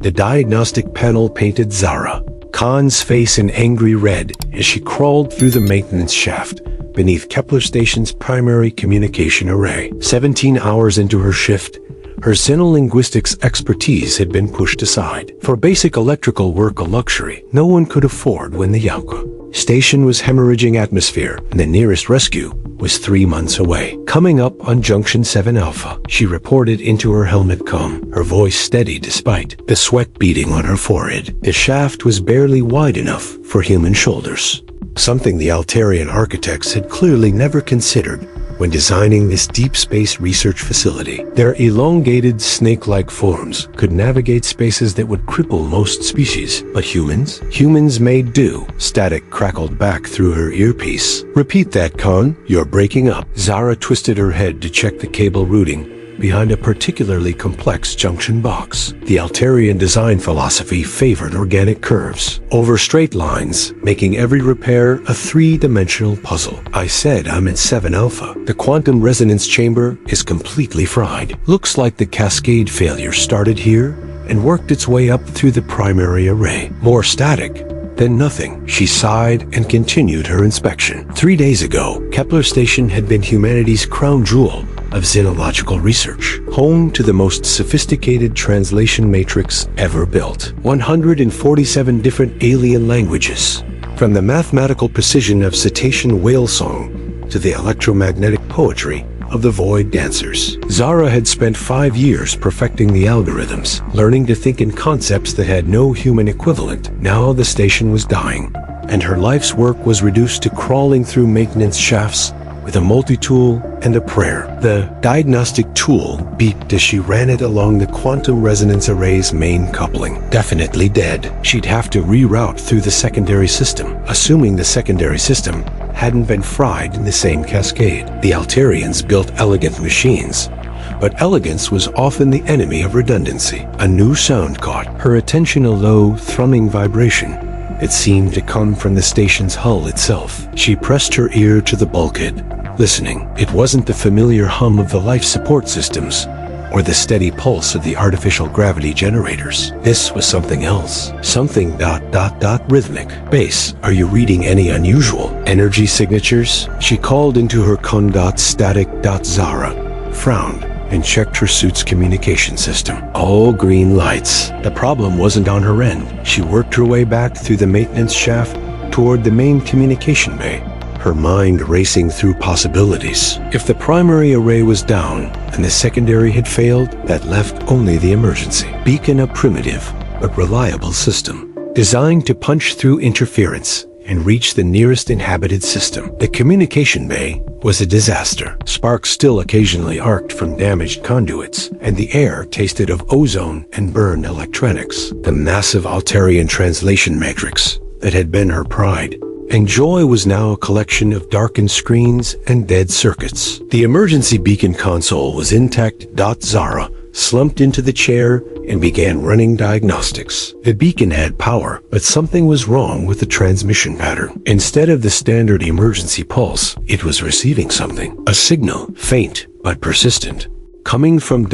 The diagnostic panel painted Zara, Khan's face an angry red as she crawled through the maintenance shaft beneath Kepler Station's primary communication array. 17 hours into her shift, her xenolinguistics expertise had been pushed aside. For basic electrical work, a luxury no one could afford when the Yauka station was hemorrhaging atmosphere and the nearest rescue was 3 months away. Coming up on Junction 7 Alpha, she reported into her helmet comm, her voice steady despite the sweat beading on her forehead. The shaft was barely wide enough for human shoulders, something the Altarian architects had clearly never considered when designing this deep space research facility. Their elongated snake-like forms could navigate spaces that would cripple most species. But humans made do. Static crackled back through her earpiece. Repeat that, Khan. You're breaking up. Zara twisted her head to check the cable routing behind a particularly complex junction box. The Altarian design philosophy favored organic curves over straight lines, making every repair a three-dimensional puzzle. I said I'm at 7 Alpha. The quantum resonance chamber is completely fried. Looks like the cascade failure started here and worked its way up through the primary array. More static than nothing. She sighed and continued her inspection. 3 days ago, Kepler Station had been humanity's crown jewel of xenological research, home to the most sophisticated translation matrix ever built. 147 different alien languages, from the mathematical precision of cetacean whale song to the electromagnetic poetry of the void dancers. Zara had spent 5 years perfecting the algorithms, learning to think in concepts that had no human equivalent. Now the station was dying, and her life's work was reduced to crawling through maintenance shafts with a multi-tool and a prayer. The diagnostic tool beeped as she ran it along the quantum resonance array's main coupling. Definitely dead. She'd have to reroute through the secondary system, assuming the secondary system hadn't been fried in the same cascade. The Altarians built elegant machines, but elegance was often the enemy of redundancy. A new sound caught her attention, a low, thrumming vibration. It seemed to come from the station's hull itself. She pressed her ear to the bulkhead, listening. It wasn't the familiar hum of the life support systems or the steady pulse of the artificial gravity generators. This was something else. Something ... rhythmic. Base, are you reading any unusual energy signatures? She called into her static. Zara frowned and checked her suit's communication system. All green lights. The problem wasn't on her end. She worked her way back through the maintenance shaft toward the main communication bay, her mind racing through possibilities. If the primary array was down and the secondary had failed, that left only the emergency beacon, a primitive but reliable system designed to punch through interference and reach the nearest inhabited system. The communication bay was a disaster. Sparks still occasionally arced from damaged conduits, and the air tasted of ozone and burned electronics. The massive Altarian translation matrix that had been her pride and joy was now a collection of darkened screens and dead circuits. The emergency beacon console was intact. Zara slumped into the chair and began running diagnostics. The beacon had power, but something was wrong with the transmission pattern. Instead of the standard emergency pulse, it was receiving something. A signal, faint but persistent, coming from ...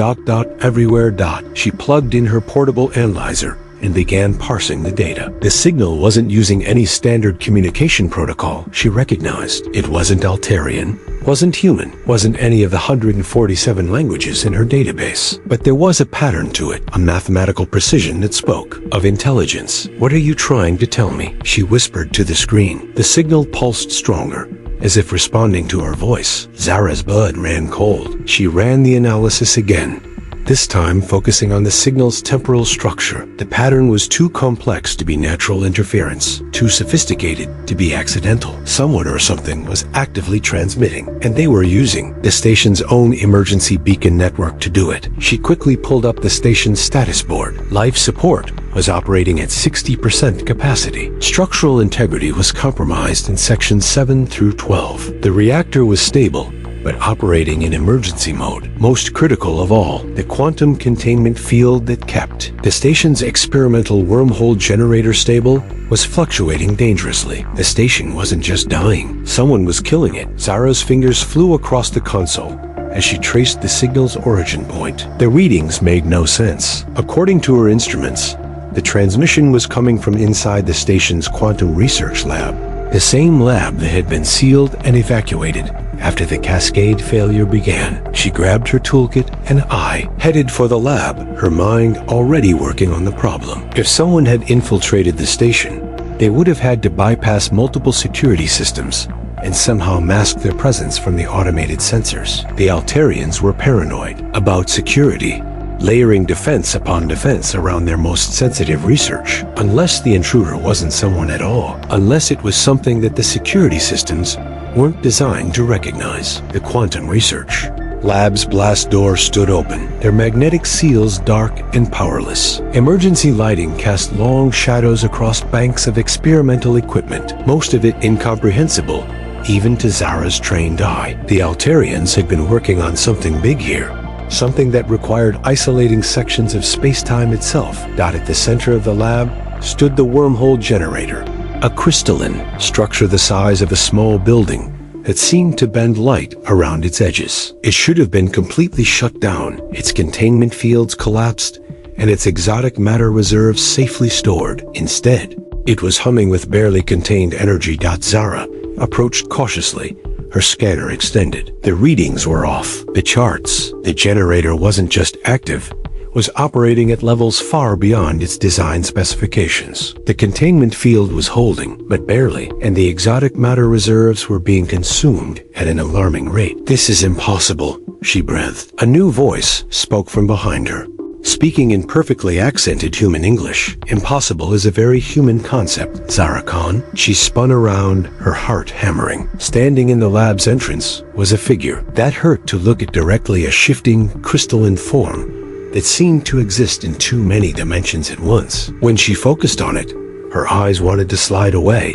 everywhere. She plugged in her portable analyzer and began parsing the data. The signal wasn't using any standard communication protocol she recognized. It wasn't Altarian, wasn't human, wasn't any of the 147 languages in her database. But there was a pattern to it, a mathematical precision that spoke of intelligence. What are you trying to tell me? She whispered to the screen. The signal pulsed stronger, as if responding to her voice. Zara's blood ran cold. She ran the analysis again, this time focusing on the signal's temporal structure. The pattern was too complex to be natural interference, too sophisticated to be accidental. Someone or something was actively transmitting, and they were using the station's own emergency beacon network to do it. She quickly pulled up the station's status board. Life support was operating at 60% capacity. Structural integrity was compromised in sections 7 through 12. The reactor was stable, but operating in emergency mode. Most critical of all, the quantum containment field that kept the station's experimental wormhole generator stable was fluctuating dangerously. The station wasn't just dying. Someone was killing it. Zara's fingers flew across the console, as she traced the signal's origin point. The readings made no sense. According to her instruments, the transmission was coming from inside the station's quantum research lab, the same lab that had been sealed and evacuated after the cascade failure began. She grabbed her toolkit and headed for the lab, her mind already working on the problem. If someone had infiltrated the station, they would have had to bypass multiple security systems and somehow mask their presence from the automated sensors. The Altarians were paranoid about security, layering defense upon defense around their most sensitive research. Unless the intruder wasn't someone at all, unless it was something that the security systems weren't designed to recognize. The quantum research lab's blast door stood open, their magnetic seals dark and powerless. Emergency lighting cast long shadows across banks of experimental equipment, most of it incomprehensible even to Zara's trained eye. The Altarians had been working on something big here, something that required isolating sections of space-time itself. At the center of the lab stood the wormhole generator, a crystalline structure the size of a small building that seemed to bend light around its edges. It should have been completely shut down, its containment fields collapsed, and its exotic matter reserves safely stored. Instead, it was humming with barely contained energy. Zara approached cautiously, her scanner extended. The readings were off the charts. The generator wasn't just active, was operating at levels far beyond its design specifications. The containment field was holding, but barely, and the exotic matter reserves were being consumed at an alarming rate. "This is impossible," she breathed. A new voice spoke from behind her, speaking in perfectly accented human English. "Impossible is a very human concept, Zara Khan." She spun around, her heart hammering. Standing in the lab's entrance was a figure that hurt to look at, directly a shifting, crystalline form that seemed to exist in too many dimensions at once. When she focused on it, her eyes wanted to slide away,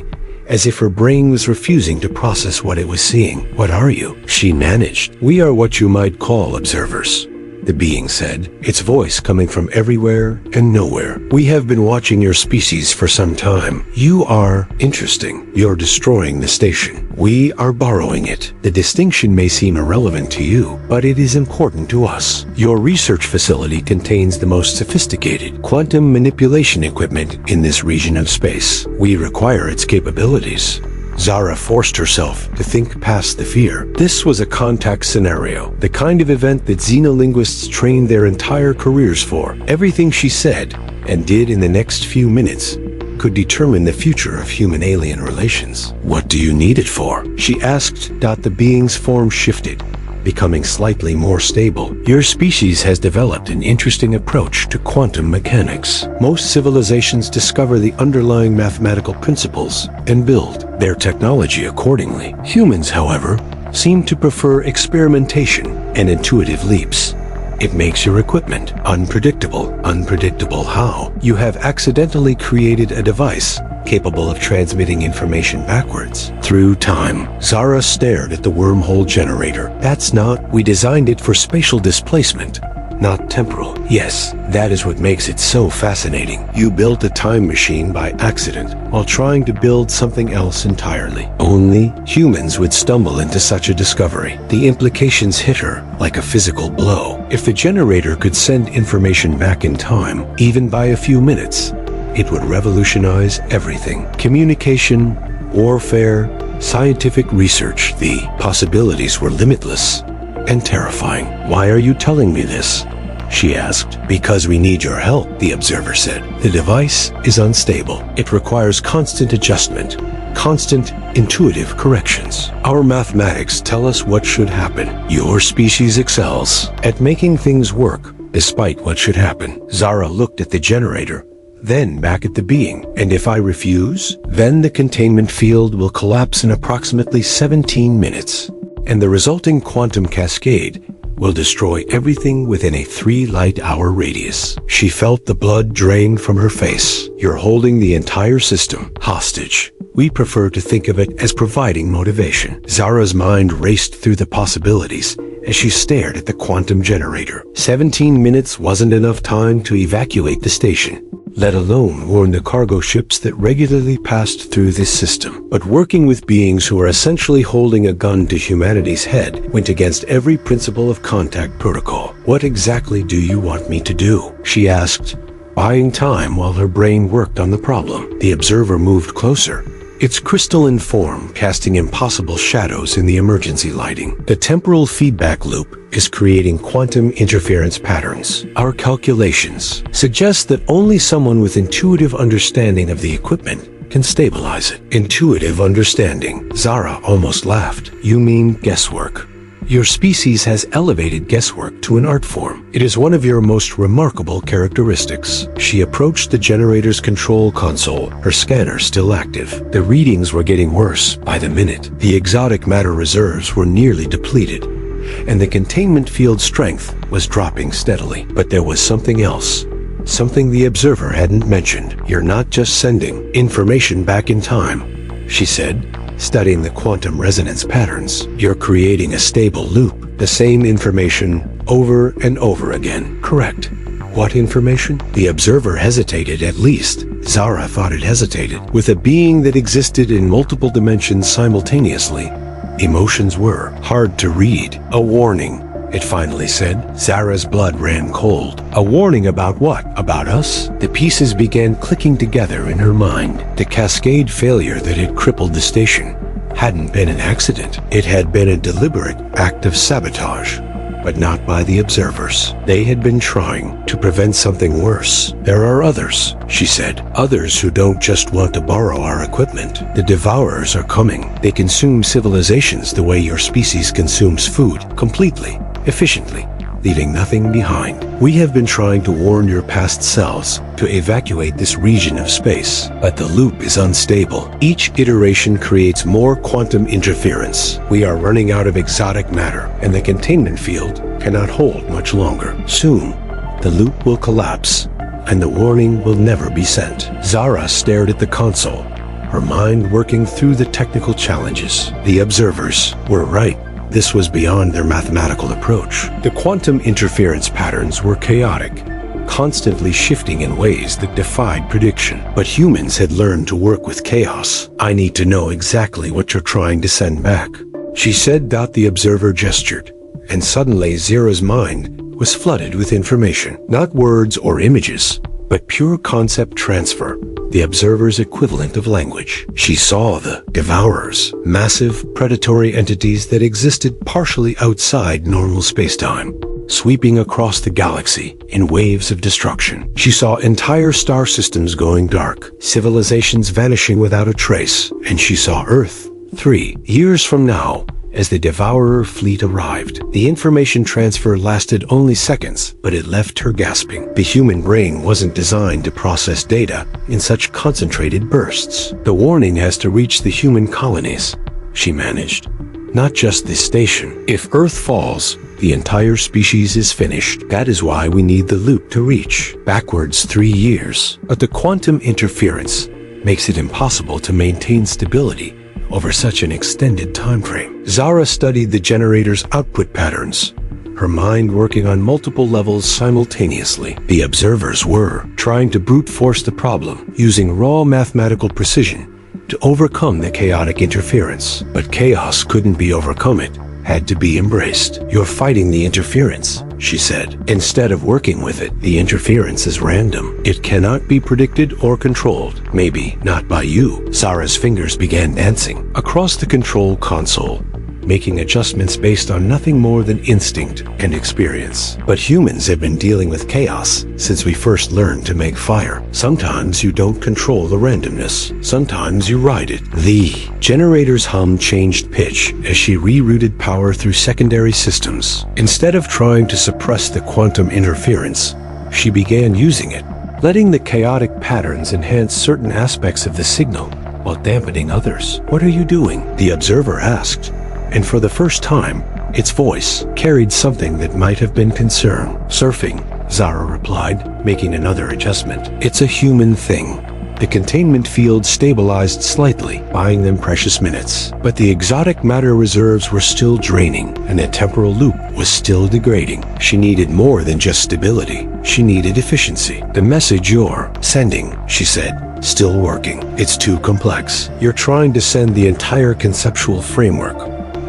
as if her brain was refusing to process what it was seeing. "What are you?" she managed. "We are what you might call observers," the being said, its voice coming from everywhere and nowhere. "We have been watching your species for some time. You are interesting. You're destroying the station. We are borrowing it. The distinction may seem irrelevant to you, but it is important to us. Your research facility contains the most sophisticated quantum manipulation equipment in this region of space. We require its capabilities." Zara forced herself to think past the fear. This was a contact scenario, the kind of event that xenolinguists trained their entire careers for. Everything she said and did in the next few minutes could determine the future of human-alien relations. "What do you need it for?" she asked. The being's form shifted, becoming slightly more stable. "Your species has developed an interesting approach to quantum mechanics. Most civilizations discover the underlying mathematical principles and build their technology accordingly. Humans, however, seem to prefer experimentation and intuitive leaps. It makes your equipment unpredictable." "Unpredictable how?" "You have accidentally created a device capable of transmitting information backwards through time." Zara stared at the wormhole generator. We designed it for spatial displacement, not temporal." "Yes, that is what makes it so fascinating. You built a time machine by accident while trying to build something else entirely. Only humans would stumble into such a discovery." The implications hit her like a physical blow. If the generator could send information back in time, even by a few minutes, it would revolutionize everything. Communication, warfare, scientific research. The possibilities were limitless and terrifying. "Why are you telling me this?" she asked. "Because we need your help," the observer said. "The device is unstable. It requires constant adjustment, constant intuitive corrections. Our mathematics tell us what should happen. Your species excels at making things work despite what should happen." Zara looked at the generator, then back at the being. "And if I refuse, then the containment field will collapse in approximately 17 minutes, and the resulting quantum cascade will destroy everything within a 3 light-hour radius." She felt the blood drain from her face. "You're holding the entire system hostage. We prefer to think of it as providing motivation." Zara's mind raced through the possibilities as she stared at the quantum generator. 17 minutes wasn't enough time to evacuate the station. let alone warn the cargo ships that regularly passed through this system. But working with beings who are essentially holding a gun to humanity's head went against every principle of contact protocol. What exactly do you want me to do? She asked, buying time while her brain worked on the problem. The observer moved closer, its crystalline form casting impossible shadows in the emergency lighting. The temporal feedback loop is creating quantum interference patterns. Our calculations suggest that only someone with intuitive understanding of the equipment can stabilize it. Intuitive understanding. Zara almost laughed. You mean guesswork? Your species has elevated guesswork to an art form. It is one of your most remarkable characteristics. She approached the generator's control console, her scanner still active. The readings were getting worse by the minute. The exotic matter reserves were nearly depleted, and the containment field strength was dropping steadily. But there was something else. Something the observer hadn't mentioned. You're not just sending information back in time, she said, studying the quantum resonance patterns. You're creating a stable loop, the same information over and over again. Correct. What information? The observer hesitated. At least Zara thought it hesitated. With a being that existed in multiple dimensions simultaneously, emotions were hard to read. A warning, it finally said. Zara's blood ran cold. A warning about what? About us? The pieces began clicking together in her mind. The cascade failure that had crippled the station hadn't been an accident. It had been a deliberate act of sabotage, but not by the observers. They had been trying to prevent something worse. There are others, she said. Others who don't just want to borrow our equipment. The devourers are coming. They consume civilizations the way your species consumes food, completely, efficiently, leaving nothing behind. We have been trying to warn your past selves to evacuate this region of space, but the loop is unstable. Each iteration creates more quantum interference. We are running out of exotic matter, and the containment field cannot hold much longer. Soon, the loop will collapse, and the warning will never be sent. Zara stared at the console, her mind working through the technical challenges. The observers were right. This was beyond their mathematical approach. The quantum interference patterns were chaotic, constantly shifting in ways that defied prediction. But humans had learned to work with chaos. I need to know exactly what you're trying to send back, she said. The observer gestured, and suddenly Zara's mind was flooded with information. Not words or images, but pure concept transfer, the observer's equivalent of language. She saw the devourers, massive predatory entities that existed partially outside normal spacetime, sweeping across the galaxy in waves of destruction. She saw entire star systems going dark, civilizations vanishing without a trace, and she saw Earth 3 years from now. As the Devourer fleet arrived, the information transfer lasted only seconds, but it left her gasping. The human brain wasn't designed to process data in such concentrated bursts. The warning has to reach the human colonies, she managed, not just this station. If Earth falls, the entire species is finished. That is why we need the loop to reach backwards 3 years. But the quantum interference makes it impossible to maintain stability over such an extended time frame. Zara studied the generator's output patterns, her mind working on multiple levels simultaneously. The observers were trying to brute force the problem, using raw mathematical precision to overcome the chaotic interference. But chaos couldn't be overcome, it had to be embraced. You're fighting the interference, she said. Instead of working with it, the interference is random. It cannot be predicted or controlled. Maybe not by you. Zara's fingers began dancing across the control console, making adjustments based on nothing more than instinct and experience. But humans have been dealing with chaos since we first learned to make fire. Sometimes you don't control the randomness. Sometimes you ride it. The generator's hum changed pitch as she rerouted power through secondary systems. Instead of trying to suppress the quantum interference, she began using it, letting the chaotic patterns enhance certain aspects of the signal while dampening others. What are you doing? The observer asked. And for the first time, its voice carried something that might have been concern. Surfing, Zara replied, making another adjustment. It's a human thing. The containment field stabilized slightly, buying them precious minutes. But the exotic matter reserves were still draining, and the temporal loop was still degrading. She needed more than just stability. She needed efficiency. "The message you're sending," she said, "still working. It's too complex. You're trying to send the entire conceptual framework,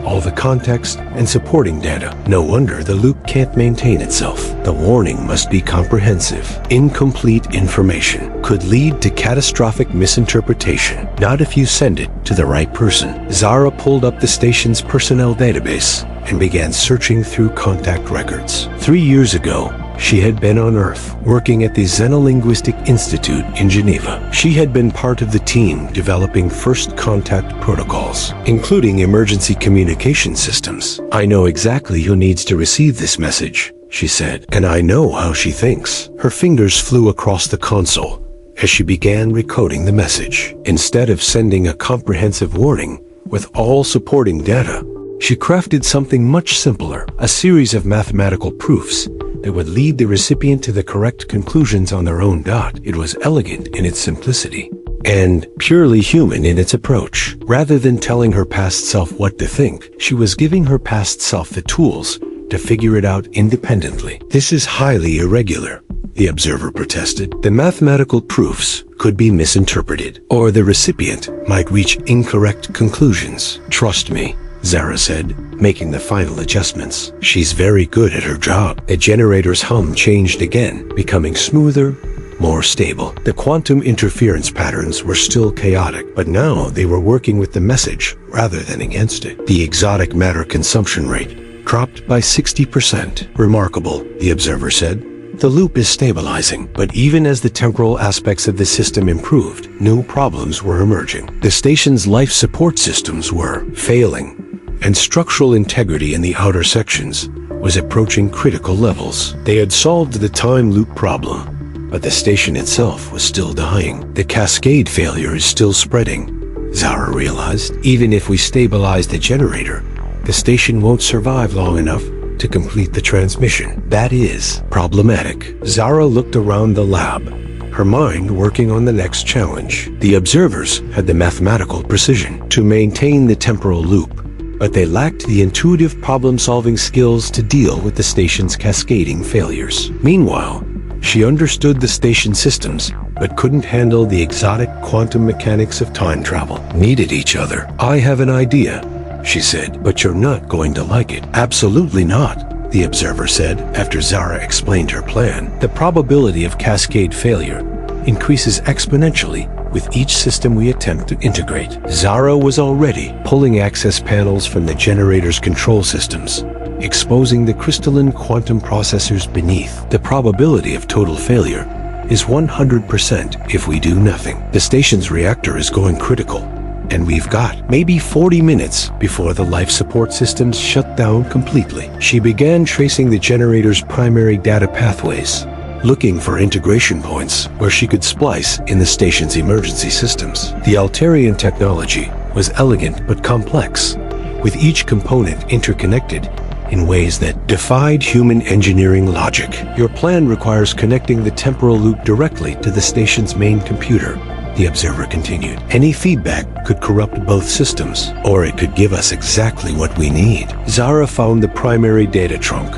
all the context and supporting data. No wonder the loop can't maintain itself. The warning must be comprehensive. Incomplete information could lead to catastrophic misinterpretation. Not if you send it to the right person." Zara pulled up the station's personnel database and began searching through contact records. 3 years ago, she had been on Earth, working at the Xenolinguistic Institute in Geneva. She had been part of the team developing first contact protocols, including emergency communication systems. "I know exactly who needs to receive this message," she said, "and I know how she thinks." Her fingers flew across the console as she began recoding the message. Instead of sending a comprehensive warning with all supporting data, she crafted something much simpler, a series of mathematical proofs that would lead the recipient to the correct conclusions on their own dot. It was elegant in its simplicity and purely human in its approach. Rather than telling her past self what to think, she was giving her past self the tools to figure it out independently. "This is highly irregular," the observer protested. "The mathematical proofs could be misinterpreted, or the recipient might reach incorrect conclusions." "Trust me," Zara said, making the final adjustments. "She's very good at her job." The generator's hum changed again, becoming smoother, more stable. The quantum interference patterns were still chaotic, but now they were working with the message rather than against it. The exotic matter consumption rate dropped by 60%. "Remarkable," the observer said. "The loop is stabilizing, but even as the temporal aspects of the system improved, new problems were emerging. The station's life support systems were failing, and structural integrity in the outer sections was approaching critical levels. They had solved the time loop problem, but the station itself was still dying. The cascade failure is still spreading, Zara realized. Even if we stabilize the generator, the station won't survive long enough to complete the transmission. That is problematic. Zara looked around the lab, her mind working on the next challenge. The observers had the mathematical precision to maintain the temporal loop, but they lacked the intuitive problem-solving skills to deal with the station's cascading failures. Meanwhile, she understood the station systems, but couldn't handle the exotic quantum mechanics of time travel. Needed each other. "I have an idea," she said, "but you're not going to like it." "Absolutely not," the observer said, after Zara explained her plan. "The probability of cascade failure increases exponentially with each system we attempt to integrate." Zara was already pulling access panels from the generator's control systems, exposing the crystalline quantum processors beneath. "The probability of total failure is 100% if we do nothing. The station's reactor is going critical, and we've got maybe 40 minutes before the life support systems shut down completely." She began tracing the generator's primary data pathways, looking for integration points where she could splice in the station's emergency systems. The Alterian technology was elegant but complex, with each component interconnected in ways that defied human engineering logic. "Your plan requires connecting the temporal loop directly to the station's main computer," the observer continued. "Any feedback could corrupt both systems, or it could give us exactly what we need." Zara found the primary data trunk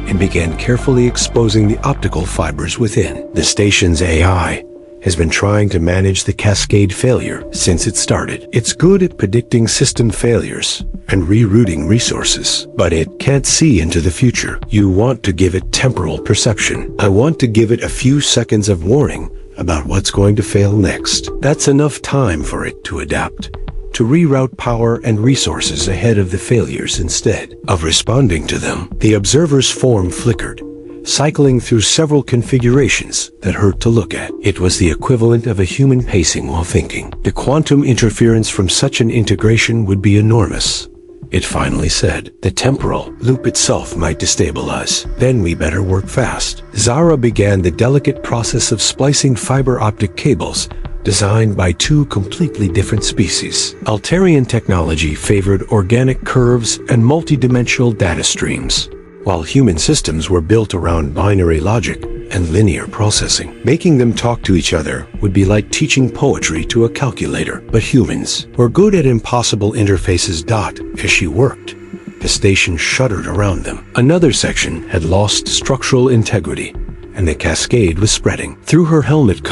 and began carefully exposing the optical fibers within. The station's AI has been trying to manage the cascade failure since it started. It's good at predicting system failures and rerouting resources, but it can't see into the future. You want to give it temporal perception. I want to give it a few seconds of warning about what's going to fail next. That's enough time for it to adapt, to reroute power and resources ahead of the failures instead of responding to them. The observer's form flickered, cycling through several configurations that hurt to look at. It was the equivalent of a human pacing while thinking. The quantum interference from such an integration would be enormous, it finally said. The temporal loop itself might destabilize. Then we better work fast. Zara began the delicate process of splicing fiber optic cables designed by two completely different species. Alterian technology favored organic curves and multidimensional data streams, while human systems were built around binary logic and linear processing. Making them talk to each other would be like teaching poetry to a calculator. But humans were good at impossible interfaces. As she worked, the station shuddered around them. Another section had lost structural integrity, and the cascade was spreading. Through her helmet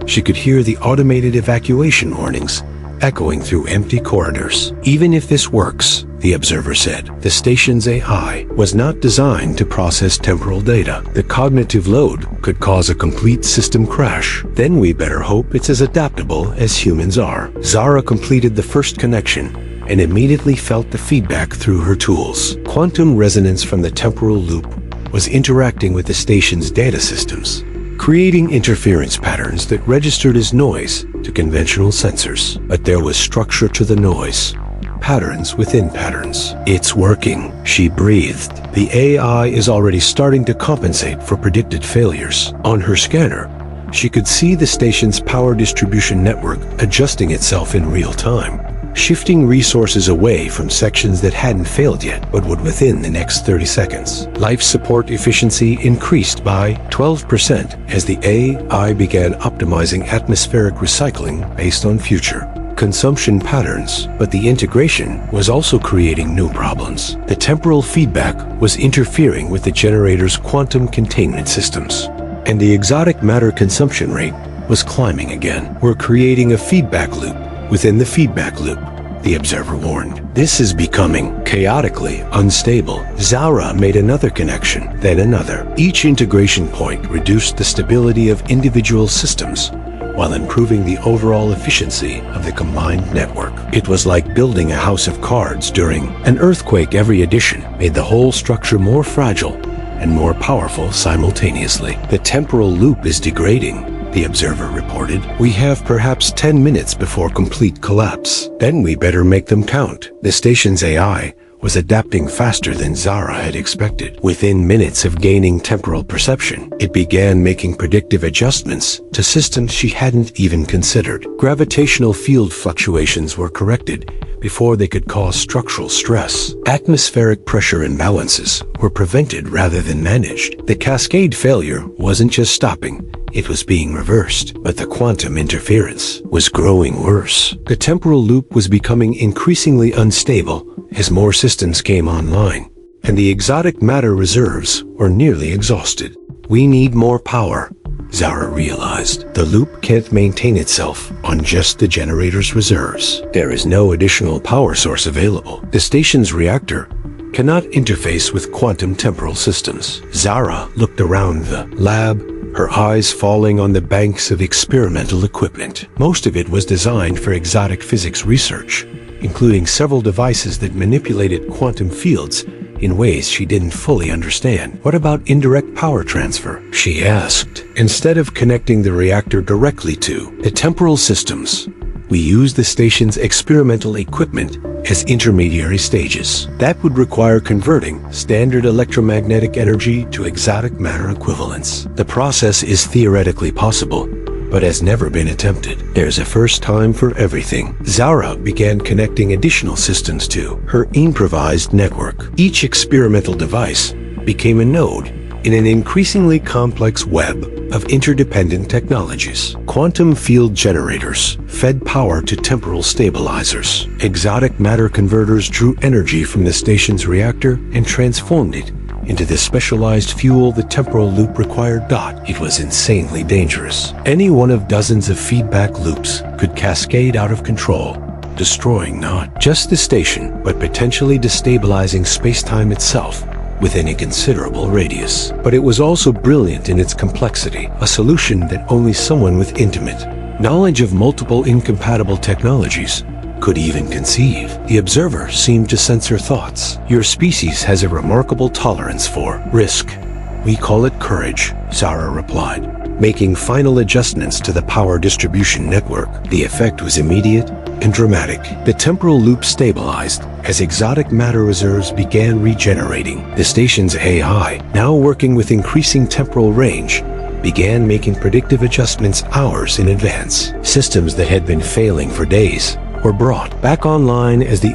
she could hear the automated evacuation warnings echoing through empty corridors. Even if this works, the observer said, the station's AI was not designed to process temporal data. The cognitive load could cause a complete system crash. Then we better hope it's as adaptable as humans are. Zara completed the first connection and immediately felt the feedback through her tools. Quantum resonance from the temporal loop was interacting with the station's data systems, creating interference patterns that registered as noise to conventional sensors. But there was structure to the noise, patterns within patterns. It's working, she breathed. The AI is already starting to compensate for predicted failures. On her scanner, she could see the station's power distribution network adjusting itself in real time, shifting resources away from sections that hadn't failed yet, but would within the next 30 seconds. Life support efficiency increased by 12% as the AI began optimizing atmospheric recycling based on future consumption patterns. But the integration was also creating new problems. The temporal feedback was interfering with the generator's quantum containment systems, and the exotic matter consumption rate was climbing again. We're creating a feedback loop within the feedback loop, the observer warned. This is becoming chaotically unstable. Zara made another connection, then another. Each integration point reduced the stability of individual systems while improving the overall efficiency of the combined network. It was like building a house of cards during an earthquake. Every addition made the whole structure more fragile and more powerful simultaneously. The temporal loop is degrading, the observer reported. We have perhaps 10 minutes before complete collapse. Then we better make them count. The station's AI was adapting faster than Zara had expected. Within minutes of gaining temporal perception, it began making predictive adjustments to systems she hadn't even considered. Gravitational field fluctuations were corrected before they could cause structural stress. Atmospheric pressure imbalances were prevented rather than managed. The cascade failure wasn't just stopping, it was being reversed. But the quantum interference was growing worse. The temporal loop was becoming increasingly unstable as more systems came online, and the exotic matter reserves were nearly exhausted. We need more power, Zara realized. The loop can't maintain itself on just the generator's reserves. There is no additional power source available. The station's reactor cannot interface with quantum temporal systems. Zara looked around the lab, her eyes falling on the banks of experimental equipment. Most of it was designed for exotic physics research, including several devices that manipulated quantum fields in ways she didn't fully understand. What about indirect power transfer? She asked. Instead of connecting the reactor directly to the temporal systems, we use the station's experimental equipment as intermediary stages. That would require converting standard electromagnetic energy to exotic matter equivalents. The process is theoretically possible, but has never been attempted. There's a first time for everything. Zara began connecting additional systems to her improvised network. Each experimental device became a node in an increasingly complex web of interdependent technologies. Quantum field generators fed power to temporal stabilizers. Exotic matter converters drew energy from the station's reactor and transformed it into the specialized fuel the temporal loop required. It was insanely dangerous. Any one of dozens of feedback loops could cascade out of control, destroying not just the station, but potentially destabilizing space-time itself within a considerable radius. But it was also brilliant in its complexity, a solution that only someone with intimate knowledge of multiple incompatible technologies could even conceive. The observer seemed to sense her thoughts. Your species has a remarkable tolerance for risk. We call it courage, Zara replied, making final adjustments to the power distribution network. The effect was immediate and dramatic. The temporal loop stabilized as exotic matter reserves began regenerating. The station's AI, now working with increasing temporal range, began making predictive adjustments hours in advance. Systems that had been failing for days were brought back online as the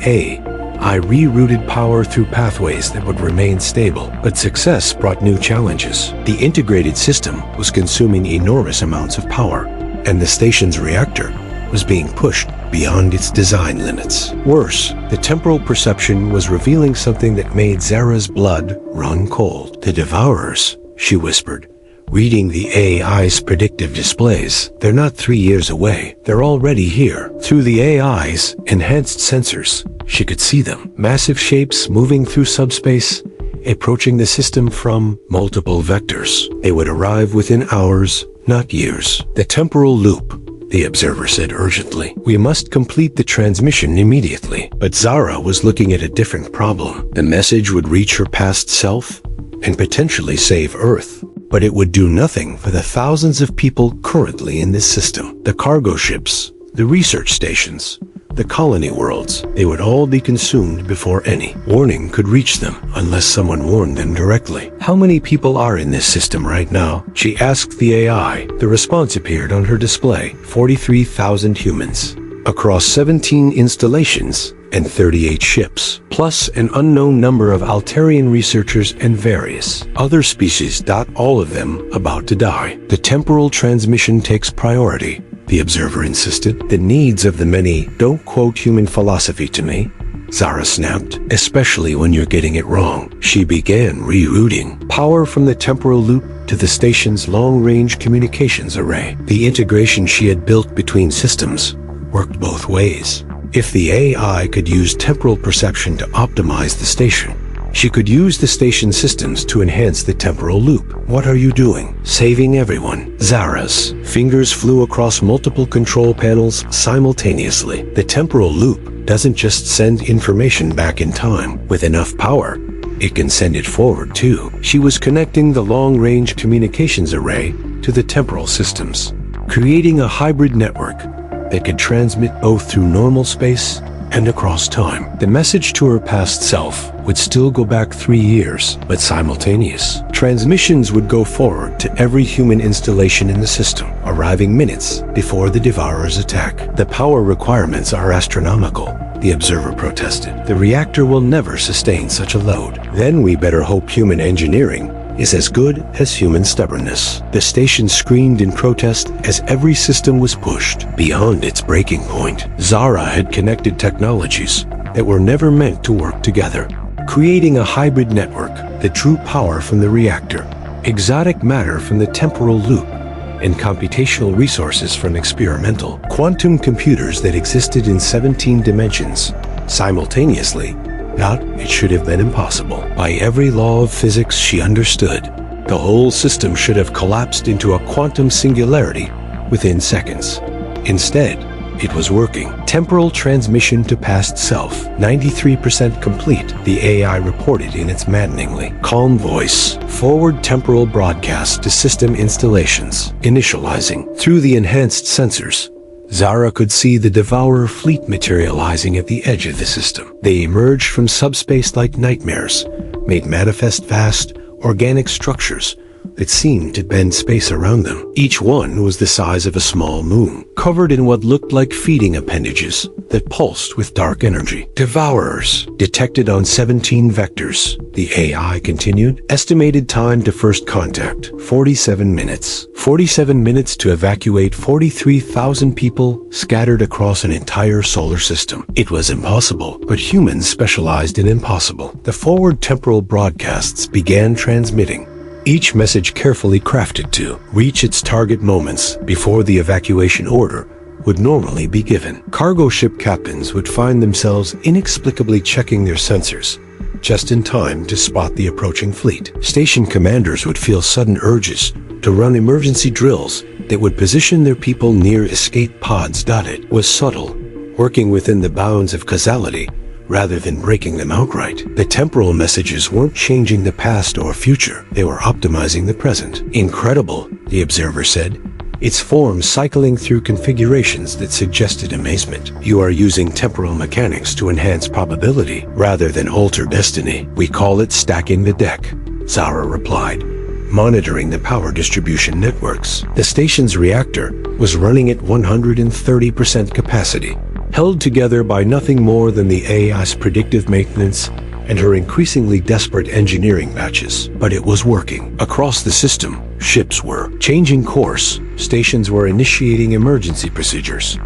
I rerouted power through pathways that would remain stable, but success brought new challenges. The integrated system was consuming enormous amounts of power, and the station's reactor was being pushed beyond its design limits. Worse, the temporal perception was revealing something that made Zara's blood run cold. "The Devourers," she whispered, reading the AI's predictive displays. "They're not 3 years away. They're already here." Through the AI's enhanced sensors, she could see them. Massive shapes moving through subspace, approaching the system from multiple vectors. They would arrive within hours, not years. "The temporal loop," the observer said urgently. "We must complete the transmission immediately." But Zara was looking at a different problem. The message would reach her past self and potentially save Earth, but it would do nothing for the thousands of people currently in this system. The cargo ships, the research stations, the colony worlds, they would all be consumed before any warning could reach them unless someone warned them directly. "How many people are in this system right now?" she asked the AI. The response appeared on her display: 43,000 humans, across 17 installations and 38 ships, plus an unknown number of Altarian researchers and various other species. All of them about to die. "The temporal transmission takes priority," the observer insisted. "The needs of the many don't quote human philosophy to me," Zara snapped, "especially when you're getting it wrong." She began rerouting power from the temporal loop to the station's long-range communications array. The integration she had built between systems worked both ways. If the AI could use temporal perception to optimize the station, she could use the station systems to enhance the temporal loop. "What are you doing?" "Saving everyone." Zara's fingers flew across multiple control panels simultaneously. The temporal loop doesn't just send information back in time. With enough power, it can send it forward too. She was connecting the long-range communications array to the temporal systems, creating a hybrid network that could transmit both through normal space and across time. The message to her past self would still go back 3 years, but simultaneous transmissions would go forward to every human installation in the system, arriving minutes before the Devourers' attack. "The power requirements are astronomical," the observer protested. "The reactor will never sustain such a load." "Then we better hope human engineering is as good as human stubbornness." The station screamed in protest as every system was pushed beyond its breaking point. Zara had connected technologies that were never meant to work together, creating a hybrid network that drew power from the reactor, exotic matter from the temporal loop, and computational resources from experimental quantum computers that existed in 17 dimensions simultaneously. It should have been impossible. By every law of physics she understood, the whole system should have collapsed into a quantum singularity within seconds. Instead, it was working. Temporal transmission to past self, 93% complete, the AI reported in its maddeningly calm voice. Forward temporal broadcast to system installations, initializing. Through the enhanced sensors, Zara could see the Devourer fleet materializing at the edge of the system. They emerged from subspace like nightmares, made manifest vast, organic structures that seemed to bend space around them. Each one was the size of a small moon, covered in what looked like feeding appendages that pulsed with dark energy. "Devourers detected on 17 vectors," the AI continued. "Estimated time to first contact, 47 minutes. 47 minutes to evacuate 43,000 people scattered across an entire solar system." It was impossible, but humans specialized in impossible. The forward temporal broadcasts began transmitting, each message carefully crafted to reach its target moments before the evacuation order would normally be given. Cargo ship captains would find themselves inexplicably checking their sensors just in time to spot the approaching fleet. Station commanders would feel sudden urges to run emergency drills that would position their people near escape pods. It was subtle, working within the bounds of causality rather than breaking them outright. The temporal messages weren't changing the past or future, they were optimizing the present. "Incredible," the observer said, its form cycling through configurations that suggested amazement. "You are using temporal mechanics to enhance probability rather than alter destiny. We call it stacking the deck," Zara replied, monitoring the power distribution networks. The station's reactor was running at 130% capacity, held together by nothing more than the AI's predictive maintenance and her increasingly desperate engineering batches. But it was working. Across the system, ships were changing course, stations were initiating emergency procedures,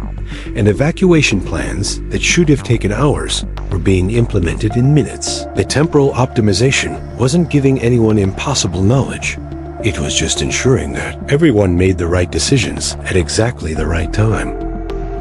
and evacuation plans that should have taken hours were being implemented in minutes. The temporal optimization wasn't giving anyone impossible knowledge. It was just ensuring that everyone made the right decisions at exactly the right time.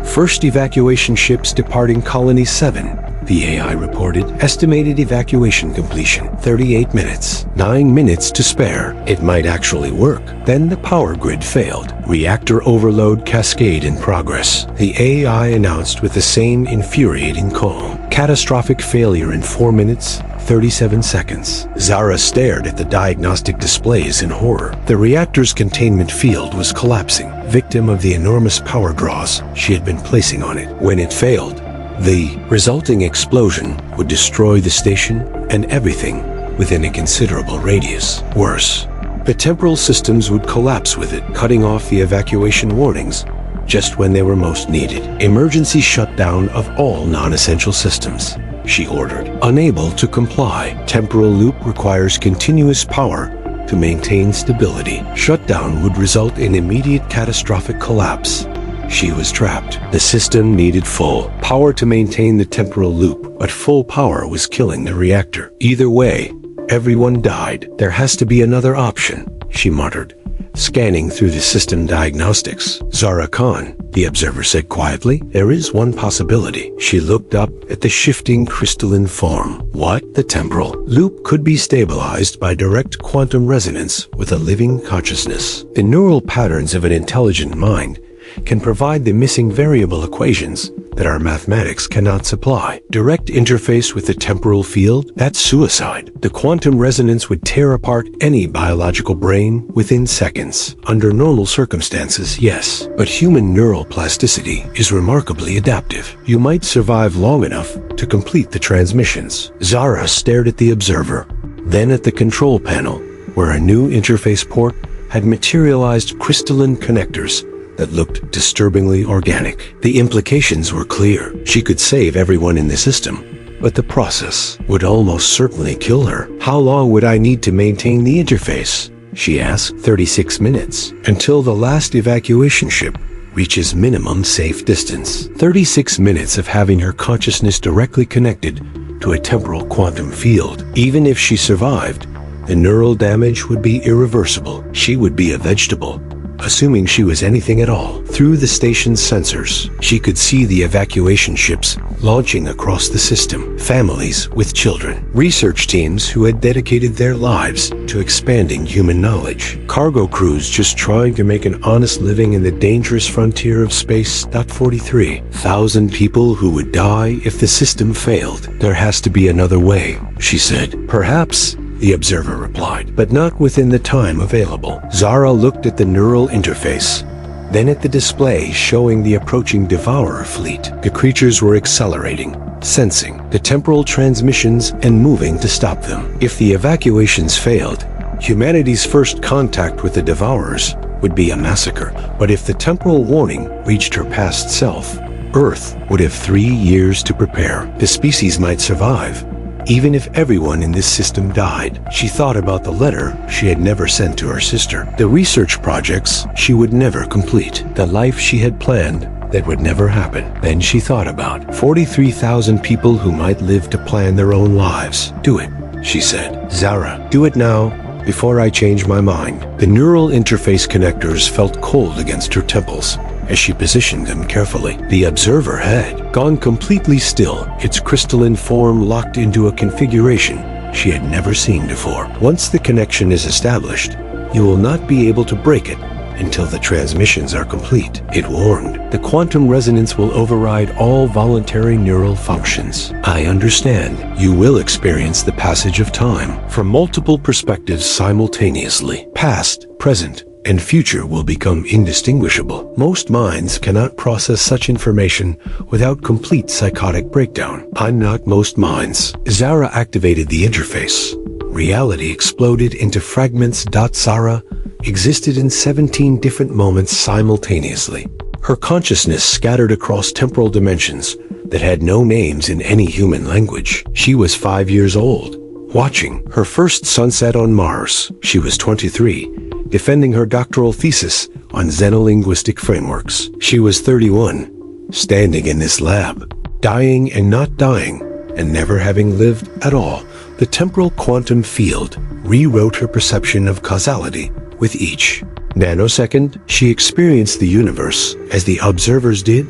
First evacuation ships departing Colony 7, the AI reported. Estimated evacuation completion, 38 minutes. 9 minutes to spare. It might actually work. Then the power grid failed. Reactor overload cascade in progress. The AI announced with the same infuriating calm. Catastrophic failure in 4 minutes, 37 seconds. Zara stared at the diagnostic displays in horror. The reactor's containment field was collapsing, victim of the enormous power draws she had been placing on it. When it failed, the resulting explosion would destroy the station and everything within a considerable radius. Worse, the temporal systems would collapse with it, cutting off the evacuation warnings just when they were most needed. Emergency shutdown of all non-essential systems, she ordered. Unable to comply, temporal loop requires continuous power to maintain stability. Shutdown would result in immediate catastrophic collapse. She was trapped. The system needed full power to maintain the temporal loop, but full power was killing the reactor. Either way, everyone died. There has to be another option, she muttered, scanning through the system diagnostics. Zara Khan, the observer said quietly, there is one possibility. She looked up at the shifting crystalline form. What? The temporal loop could be stabilized by direct quantum resonance with a living consciousness. The neural patterns of an intelligent mind can provide the missing variable equations that our mathematics cannot supply. Direct interface with the temporal field? That's suicide. The quantum resonance would tear apart any biological brain within seconds. Under normal circumstances, yes. But human neural plasticity is remarkably adaptive. You might survive long enough to complete the transmissions. Zara stared at the observer, then at the control panel, where a new interface port had materialized crystalline connectors that looked disturbingly organic. The implications were clear. She could save everyone in the system, but the process would almost certainly kill her. How long would I need to maintain the interface? She asked. 36 minutes, until the last evacuation ship reaches minimum safe distance. 36 minutes of having her consciousness directly connected to a temporal quantum field. Even if she survived, the neural damage would be irreversible. She would be a vegetable, assuming she was anything at all. Through the station's sensors, she could see the evacuation ships launching across the system, families with children, research teams who had dedicated their lives to expanding human knowledge, cargo crews just trying to make an honest living in the dangerous frontier of space. 43,000 people who would die if the system failed. There has to be another way, she said. Perhaps, the observer replied, but not within the time available. Zara looked at the neural interface, then at the display showing the approaching Devourer fleet. The creatures were accelerating, sensing the temporal transmissions and moving to stop them. If the evacuations failed, humanity's first contact with the Devourers would be a massacre. But if the temporal warning reached her past self, Earth would have 3 years to prepare. The species might survive, even if everyone in this system died. She thought about the letter she had never sent to her sister, the research projects she would never complete, the life she had planned that would never happen. Then she thought about 43,000 people who might live to plan their own lives. Do it, she said. Zara, do it now, before I change my mind. The neural interface connectors felt cold against her temples as she positioned them carefully. The observer had gone completely still, its crystalline form locked into a configuration she had never seen before. Once the connection is established, you will not be able to break it until the transmissions are complete, it warned. The quantum resonance will override all voluntary neural functions. I understand. You will experience the passage of time from multiple perspectives simultaneously. Past, present, and future will become indistinguishable. Most minds cannot process such information without complete psychotic breakdown. Unlike most minds. Zara activated the interface. Reality exploded into fragments. Zara existed in 17 different moments simultaneously. Her consciousness scattered across temporal dimensions that had no names in any human language. She was 5 years old, watching her first sunset on Mars. She was 23, defending her doctoral thesis on xenolinguistic frameworks. She was 31, standing in this lab, dying and not dying, and never having lived at all. The temporal quantum field rewrote her perception of causality. With each nanosecond, she experienced the universe, as the observers did,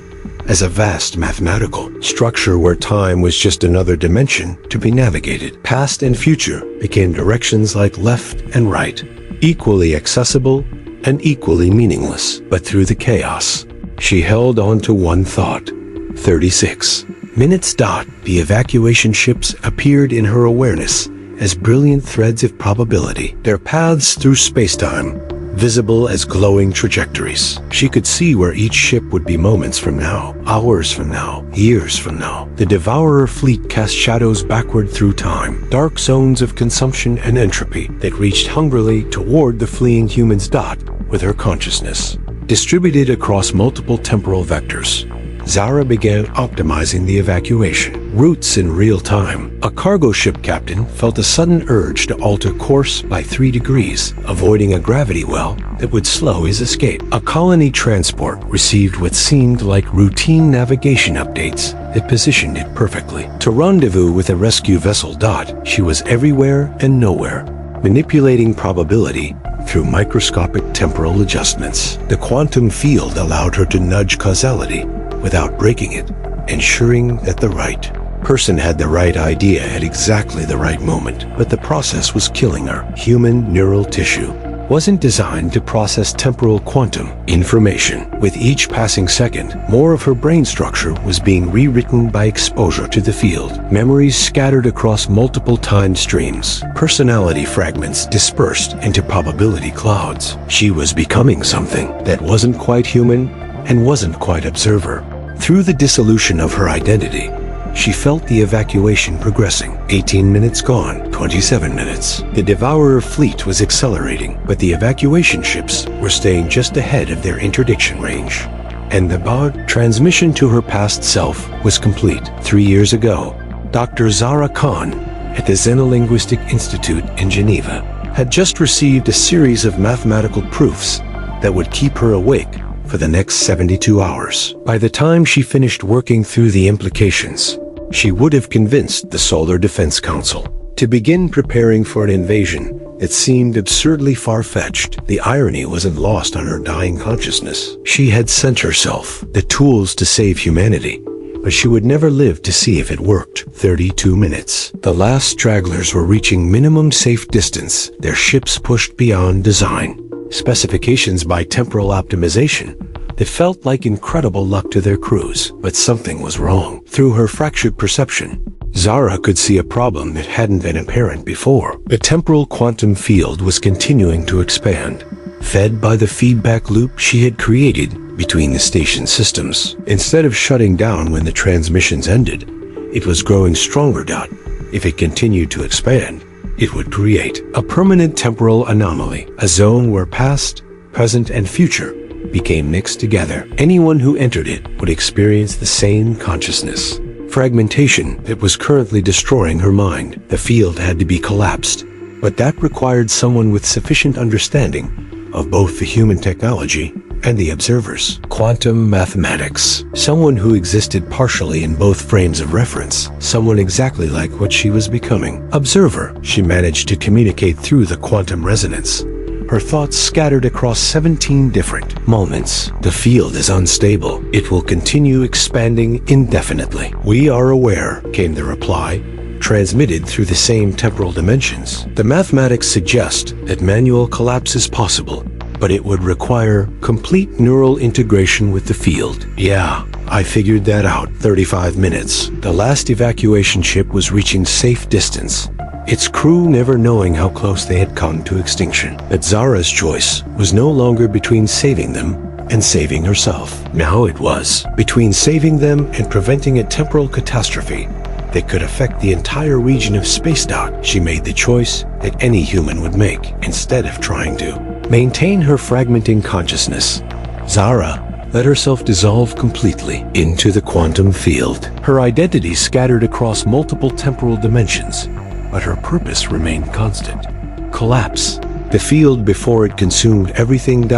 as a vast mathematical structure where time was just another dimension to be navigated. Past and future became directions like left and right, equally accessible and equally meaningless. But through the chaos, she held on to one thought. 36 minutes. The evacuation ships appeared in her awareness as brilliant threads of probability, their paths through spacetime visible as glowing trajectories. She could see where each ship would be moments from now, hours from now, years from now. The Devourer fleet cast shadows backward through time, dark zones of consumption and entropy that reached hungrily toward the fleeing humans. With her consciousness distributed across multiple temporal vectors, Zara began optimizing the evacuation routes in real time. A cargo ship captain felt a sudden urge to alter course by 3 degrees, avoiding a gravity well that would slow his escape. A colony transport received what seemed like routine navigation updates that positioned it perfectly to rendezvous with a rescue vessel. She was everywhere and nowhere, manipulating probability through microscopic temporal adjustments. The quantum field allowed her to nudge causality without breaking it, ensuring that the right person had the right idea at exactly the right moment. But the process was killing her. Human neural tissue wasn't designed to process temporal quantum information. With each passing second, more of her brain structure was being rewritten by exposure to the field. Memories scattered across multiple time streams. Personality fragments dispersed into probability clouds. She was becoming something that wasn't quite human and wasn't quite observer. Through the dissolution of her identity, she felt the evacuation progressing. 18 minutes gone, 27 minutes. The Devourer fleet was accelerating, but the evacuation ships were staying just ahead of their interdiction range. And the BOG transmission to her past self was complete. 3 years ago, Dr. Zara Khan at the Xenolinguistic Institute in Geneva had just received a series of mathematical proofs that would keep her awake for the next 72 hours. By the time she finished working through the implications, she would have convinced the Solar Defense Council to begin preparing for an invasion that seemed absurdly far-fetched. The irony wasn't lost on her dying consciousness. She had sent herself the tools to save humanity, but she would never live to see if it worked. 32 minutes. The last stragglers were reaching minimum safe distance, their ships pushed beyond design specifications by temporal optimization that felt like incredible luck to their crews. But something was wrong. Through her fractured perception, Zara could see a problem that hadn't been apparent before. The temporal quantum field was continuing to expand, fed by the feedback loop she had created between the station systems. Instead of shutting down when the transmissions ended, it was growing stronger. If it continued to expand, it would create a permanent temporal anomaly, a zone where past, present, and future became mixed together. Anyone who entered it would experience the same consciousness fragmentation that was currently destroying her mind. The field had to be collapsed, but that required someone with sufficient understanding of both the human technology and the observers. Quantum mathematics. Someone who existed partially in both frames of reference. Someone exactly like what she was becoming. Observer. She managed to communicate through the quantum resonance. Her thoughts scattered across 17 different moments. The field is unstable. It will continue expanding indefinitely. We are aware, came the reply, transmitted through the same temporal dimensions. The mathematics suggest that manual collapse is possible, but it would require complete neural integration with the field. Yeah, I figured that out. 35 minutes. The last evacuation ship was reaching safe distance, its crew never knowing how close they had come to extinction. But Zara's choice was no longer between saving them and saving herself. Now it was between saving them and preventing a temporal catastrophe that could affect the entire region of space. She made the choice that any human would make. Instead of trying to maintain her fragmenting consciousness, Zara let herself dissolve completely into the quantum field. Her identity scattered across multiple temporal dimensions, but her purpose remained constant. Collapse. The field before it consumed everything.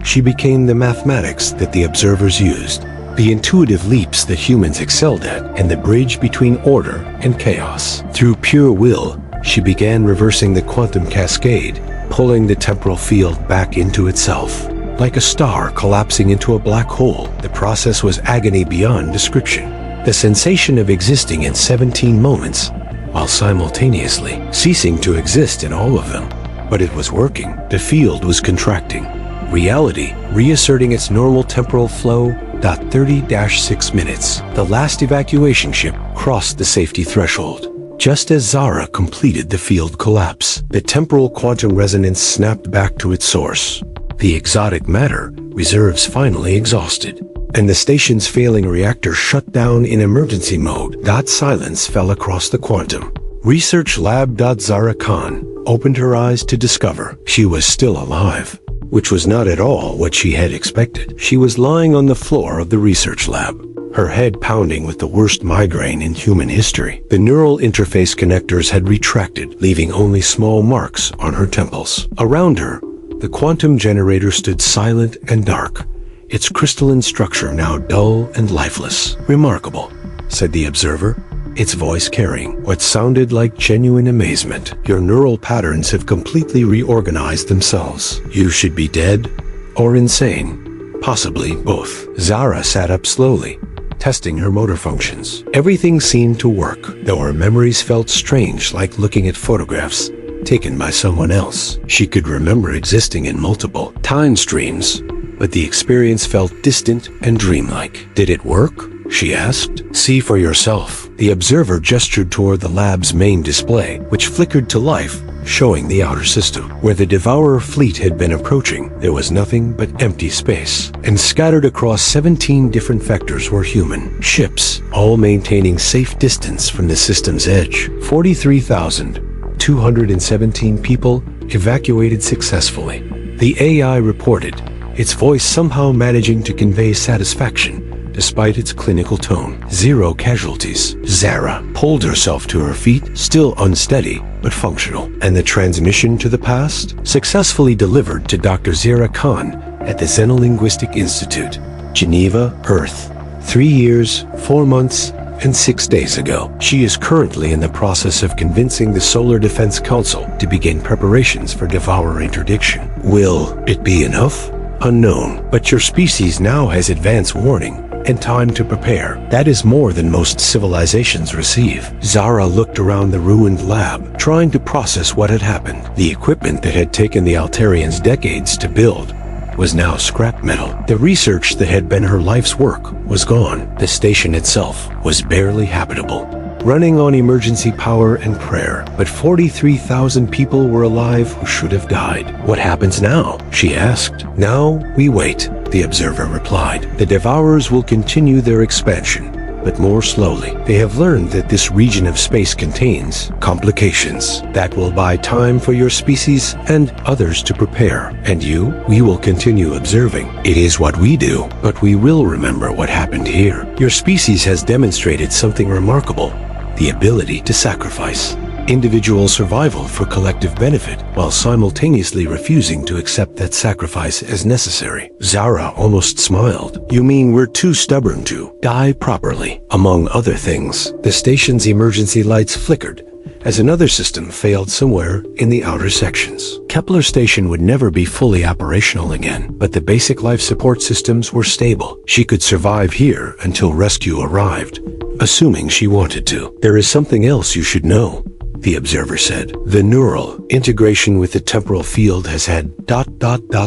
She became the mathematics that the observers used, the intuitive leaps that humans excelled at, and the bridge between order and chaos. Through pure will, she began reversing the quantum cascade, pulling the temporal field back into itself. Like a star collapsing into a black hole, the process was agony beyond description. The sensation of existing in 17 moments, while simultaneously ceasing to exist in all of them. But it was working. The field was contracting. Reality reasserting its normal temporal flow. 30-6 minutes. The last evacuation ship crossed the safety threshold. Just as Zara completed the field collapse, the temporal quantum resonance snapped back to its source. The exotic matter reserves finally exhausted, and the station's failing reactor shut down in emergency mode. Silence fell across the quantum. Research Lab. Zara Khan opened her eyes to discover she was still alive, which was not at all what she had expected. She was lying on the floor of the research lab, her head pounding with the worst migraine in human history. The neural interface connectors had retracted, leaving only small marks on her temples. Around her, the quantum generator stood silent and dark, its crystalline structure now dull and lifeless. "Remarkable," said the observer, its voice carrying what sounded like genuine amazement. "Your neural patterns have completely reorganized themselves. You should be dead or insane. Possibly both." Zara sat up slowly, testing her motor functions. Everything seemed to work, though her memories felt strange, like looking at photographs taken by someone else. She could remember existing in multiple time streams, but the experience felt distant and dreamlike. "Did it work?" she asked. "See for yourself." The observer gestured toward the lab's main display, which flickered to life, showing the outer system. Where the Devourer fleet had been approaching, there was nothing but empty space, and scattered across 17 different vectors were human ships, all maintaining safe distance from the system's edge. 43,217 people evacuated successfully, the AI reported, its voice somehow managing to convey satisfaction despite its clinical tone. "0 casualties." Zara pulled herself to her feet, still unsteady but functional. "And the transmission to the past?" "Successfully delivered to Dr. Zara Khan at the Xenolinguistic Institute, Geneva, Earth, 3 years, 4 months, and 6 days ago. She is currently in the process of convincing the Solar Defense Council to begin preparations for Devourer interdiction." "Will it be enough?" "Unknown, but your species now has advance warning and time to prepare. That is more than most civilizations receive." Zara looked around the ruined lab, trying to process what had happened. The equipment that had taken the Altarians decades to build was now scrap metal. The research that had been her life's work was gone. The station itself was barely habitable, running on emergency power and prayer. But 43,000 people were alive who should have died. "What happens now?" she asked. "Now we wait," the observer replied. "The Devourers will continue their expansion, but more slowly. They have learned that this region of space contains complications that will buy time for your species and others to prepare. And you, we will continue observing. It is what we do, but we will remember what happened here. Your species has demonstrated something remarkable, the ability to sacrifice individual survival for collective benefit, while simultaneously refusing to accept that sacrifice as necessary." Zara almost smiled. "You mean we're too stubborn to die properly?" Among other things, the station's emergency lights flickered as another system failed somewhere in the outer sections. Kepler Station would never be fully operational again, but the basic life support systems were stable. She could survive here until rescue arrived, assuming she wanted to. "There is something else you should know," the observer said. "The neural integration with the temporal field has had ...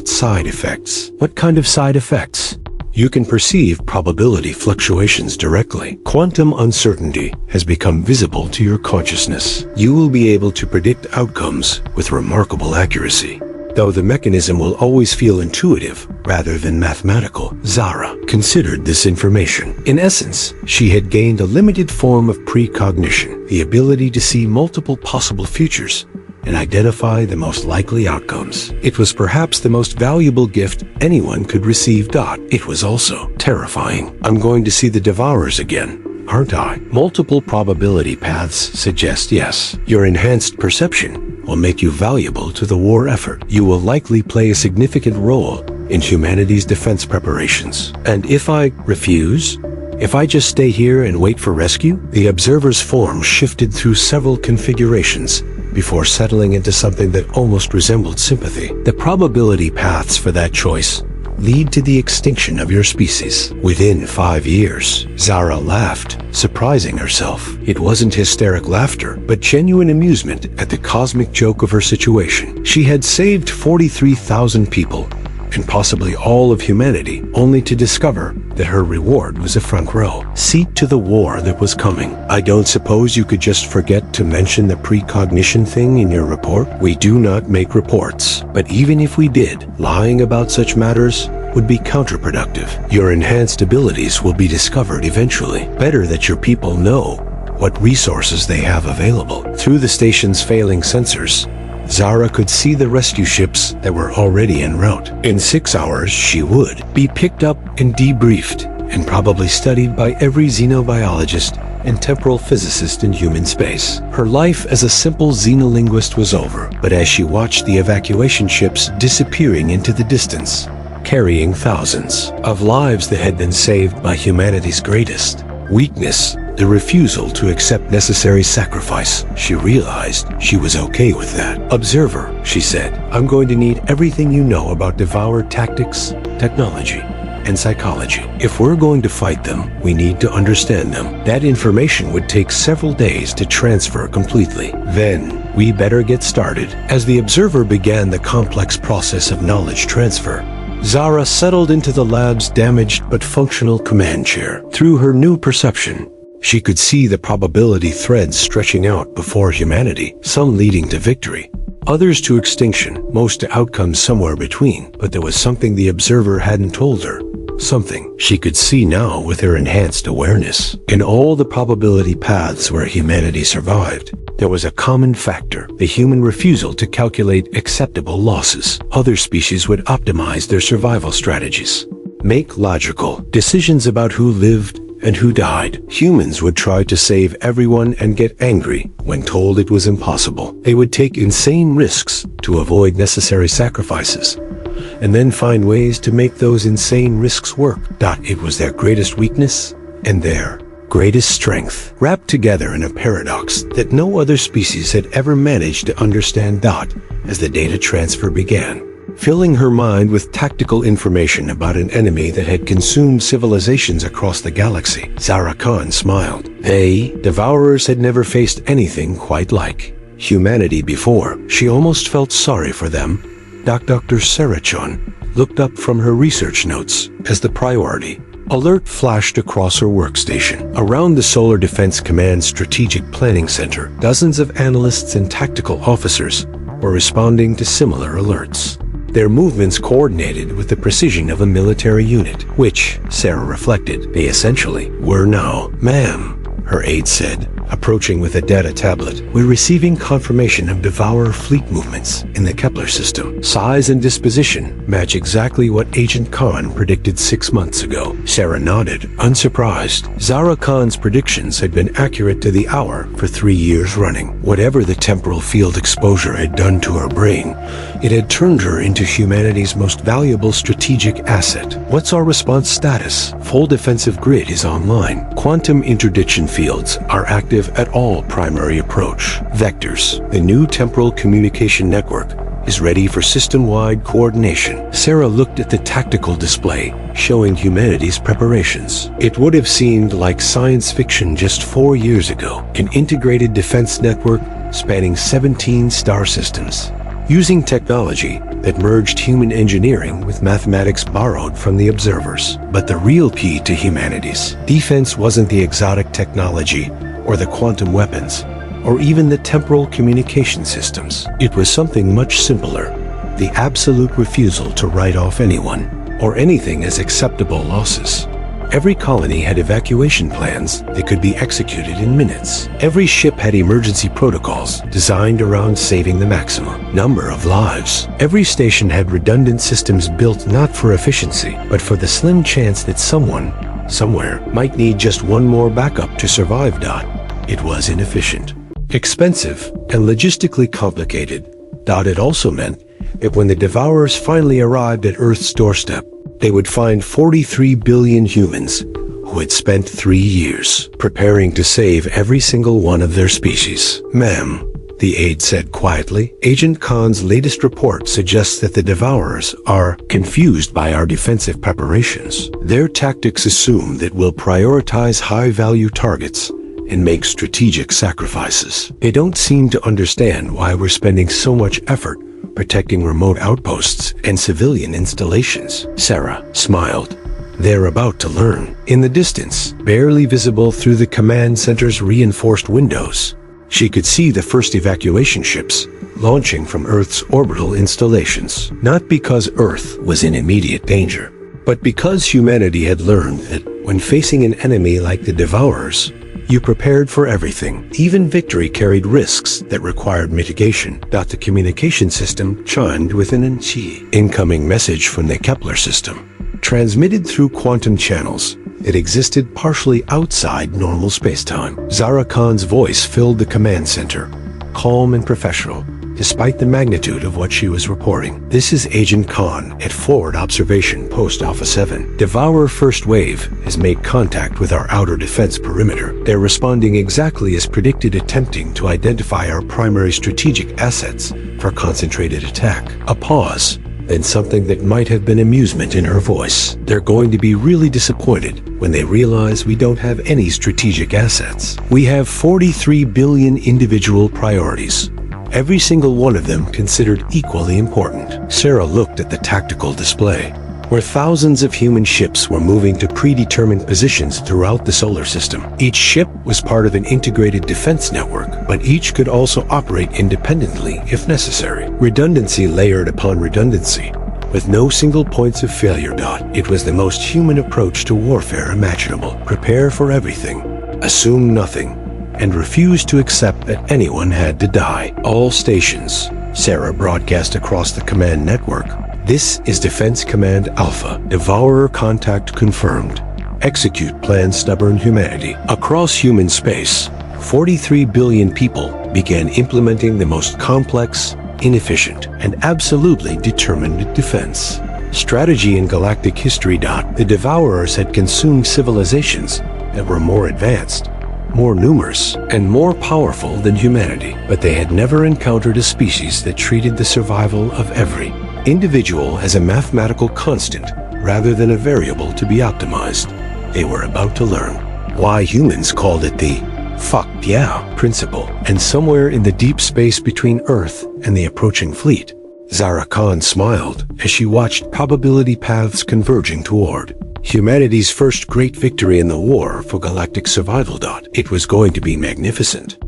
side effects." "What kind of side effects?" "You can perceive probability fluctuations directly. Quantum uncertainty has become visible to your consciousness. You will be able to predict outcomes with remarkable accuracy, though the mechanism will always feel intuitive rather than mathematical." Zara considered this information. In essence, she had gained a limited form of precognition, the ability to see multiple possible futures and identify the most likely outcomes. It was perhaps the most valuable gift anyone could receive. It was also terrifying. I'm going to see the Devourers again, aren't I? Multiple probability paths suggest yes. Your enhanced perception will make you valuable to the war effort. You will likely play a significant role in humanity's defense preparations. And if I refuse? If I just stay here and wait for rescue? The observer's form shifted through several configurations before settling into something that almost resembled sympathy. The probability paths for that choice lead to the extinction of your species. Within 5 years, Zara laughed, surprising herself. It wasn't hysteric laughter, but genuine amusement at the cosmic joke of her situation. She had saved 43,000 people, and possibly all of humanity, only to discover that her reward was a front row seat to the war that was coming. I don't suppose you could just forget to mention the precognition thing in your report? We do not make reports, but even if we did, lying about such matters would be counterproductive. Your enhanced abilities will be discovered eventually. Better that your people know what resources they have available. Through the station's failing sensors, Zara could see the rescue ships that were already en route. In 6 hours, she would be picked up and debriefed, and probably studied by every xenobiologist and temporal physicist in human space. Her life as a simple xenolinguist was over, but as she watched the evacuation ships disappearing into the distance, carrying thousands of lives that had been saved by humanity's greatest weakness, the refusal to accept necessary sacrifice, she realized she was okay with that. Observer, she said, I'm going to need everything you know about Devourer tactics, technology, and psychology. If we're going to fight them, we need to understand them. That information would take several days to transfer completely. Then, we better get started. As the observer began the complex process of knowledge transfer, Zara settled into the lab's damaged but functional command chair. Through her new perception, she could see the probability threads stretching out before humanity, some leading to victory, others to extinction, most to outcomes somewhere between. But there was something the observer hadn't told her, something she could see now with her enhanced awareness. In all the probability paths where humanity survived, there was a common factor: the human refusal to calculate acceptable losses. Other species would optimize their survival strategies, make logical decisions about who lived and who died. Humans would try to save everyone and get angry when told it was impossible. They would take insane risks to avoid necessary sacrifices, and then find ways to make those insane risks work. It was their greatest weakness and their greatest strength, wrapped together in a paradox that no other species had ever managed to understand. As the data transfer began, filling her mind with tactical information about an enemy that had consumed civilizations across the galaxy, Zara Khan smiled. They, Devourers, had never faced anything quite like humanity before. She almost felt sorry for them. Dr. Sarachon looked up from her research notes as the priority alert flashed across her workstation. Around the Solar Defense Command Strategic Planning Center, dozens of analysts and tactical officers were responding to similar alerts, their movements coordinated with the precision of a military unit, which, Sarah reflected, they essentially were now. Ma'am, her aide said, approaching with a data tablet, we're receiving confirmation of Devourer fleet movements in the Kepler system. Size and disposition match exactly what Agent Khan predicted 6 months ago. Sarah nodded, unsurprised. Zara Khan's predictions had been accurate to the hour for 3 years running. Whatever the temporal field exposure had done to her brain, it had turned her into humanity's most valuable strategic asset. What's our response status? Full defensive grid is online. Quantum interdiction fields are active at all primary approach. Vectors, the new temporal communication network, is ready for system-wide coordination. Sarah looked at the tactical display, showing humanity's preparations. It would have seemed like science fiction just 4 years ago. An integrated defense network spanning 17 star systems, using technology that merged human engineering with mathematics borrowed from the observers. But the real key to humanity's defense wasn't the exotic technology or the quantum weapons, or even the temporal communication systems. It was something much simpler: the absolute refusal to write off anyone or anything as acceptable losses. Every colony had evacuation plans that could be executed in minutes. Every ship had emergency protocols designed around saving the maximum number of lives. Every station had redundant systems built not for efficiency, but for the slim chance that someone, somewhere, might need just one more backup to survive. It was inefficient, expensive, and logistically complicated. It also meant that when the Devourers finally arrived at Earth's doorstep, they would find 43 billion humans who had spent 3 years preparing to save every single one of their species. Ma'am, the aide said quietly, Agent Khan's latest report suggests that the Devourers are confused by our defensive preparations. Their tactics assume that we'll prioritize high-value targets and make strategic sacrifices. They don't seem to understand why we're spending so much effort protecting remote outposts and civilian installations. Sarah smiled. They're about to learn. In the distance, barely visible through the command center's reinforced windows, she could see the first evacuation ships launching from Earth's orbital installations. Not because Earth was in immediate danger, but because humanity had learned that when facing an enemy like the Devourers, you prepared for everything. Even victory carried risks that required mitigation. The communication system chimed with an incoming message from the Kepler system. Transmitted through quantum channels, it existed partially outside normal spacetime. Zara Khan's voice filled the command center, calm and professional, despite the magnitude of what she was reporting. This is Agent Khan at Forward Observation Post Alpha 7. Devourer First Wave has made contact with our outer defense perimeter. They're responding exactly as predicted, attempting to identify our primary strategic assets for concentrated attack. A pause, then something that might have been amusement in her voice. They're going to be really disappointed when they realize we don't have any strategic assets. We have 43 billion individual priorities, every single one of them considered equally important. Sarah looked at the tactical display, where thousands of human ships were moving to predetermined positions throughout the solar system. Each ship was part of an integrated defense network, but each could also operate independently if necessary. Redundancy layered upon redundancy, with no single points of failure. It was the most human approach to warfare imaginable. Prepare for everything, assume nothing, and refused to accept that anyone had to die. All stations, Sarah broadcast across the command network. This is Defense Command Alpha. Devourer contact confirmed. Execute plan Stubborn Humanity. Across human space, 43 billion people began implementing the most complex, inefficient, and absolutely determined defense strategy in galactic history. The Devourers had consumed civilizations that were more advanced, more numerous, and more powerful than humanity, but they had never encountered a species that treated the survival of every individual as a mathematical constant rather than a variable to be optimized. They were about to learn why humans called it the "fuck yeah" principle. And somewhere in the deep space between Earth and the approaching fleet, Zara Khan smiled as she watched probability paths converging toward humanity's first great victory in the war for galactic survival. It was going to be magnificent.